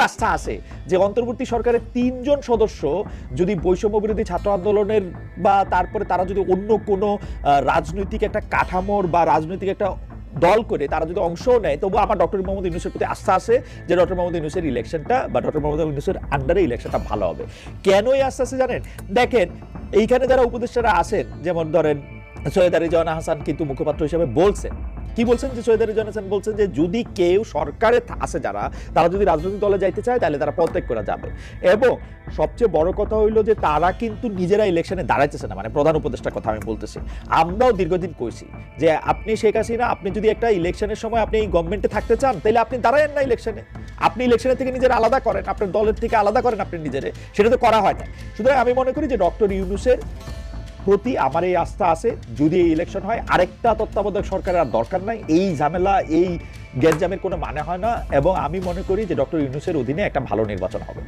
আস্থা আছে যে অন্তর্বর্তী সরকারের 3 জন সদস্য যদি বৈষম্য বিরোধী ছাত্র আন্দোলনের বা তারপরে তারা যদি অন্য কোনো রাজনৈতিক একটা কাঠামোর বা রাজনৈতিক একটা দল করে তারা যদি অংশও নেয়, তবু আমার ডক্টর মোহাম্মদ ইউনূসের প্রতি আস্থা আছে যে ডক্টর মোহাম্মদ ইউনূসের ইলেকশনটা বা ডক্টর মোহাম্মদ ইউনূসের আন্ডারে ইলেকশনটা ভালো হবে। কেন এই আস্থা আছে জানেন? দেখেন, এইখানে যারা উপদেষ্টারা আছেন, যেমন ধরেন সৈয়দ রিজওয়ানা হাসান কিন্তু মুখপাত্র হিসেবে বলছেন, কি বলছেন যে সৈয়দ রিজওয়ানা হাসান বলছেন যে যদি কেউ সরকারে আছে যারা, তারা যদি রাজনৈতিক দলে যাইতে চায় তাহলে তারা পদত্যাগ করা যাবে। এবং সবচেয়ে বড় কথা হইলো যে তারা কিন্তু নিজেরা ইলেকশনে দাঁড়াইতেছে না, মানে প্রধান উপদেষ্টার কথা আমি বলতেছি। আমরাও দীর্ঘদিন কইছি যে আপনি শেখ হাসিনা, আপনি যদি একটা ইলেকশনের সময় আপনি এই গভর্নমেন্টে থাকতে চান তাহলে আপনি দাঁড়ায়েন না ইলেকশনে, আপনি ইলেকশনের থেকে নিজের আলাদা করেন, আপনার দলের থেকে আলাদা করেন আপনি নিজেরে, সেটা তো করা হয় না। সুতরাং আমি মনে করি যে ডক্টর ইউনূসের প্রতি আমার এই আস্থা আছে। যদি এই ইলেকশন হয়, আরেকটা তত্ত্বাবধায়ক সরকারের আর দরকার নাই, এই ঝামেলা এই গ্যাঞ্জামের কোনো মানে হয় না, এবং আমি মনে করি যে ডক্টর ইউনূসের অধীনে একটা ভালো নির্বাচন হবে।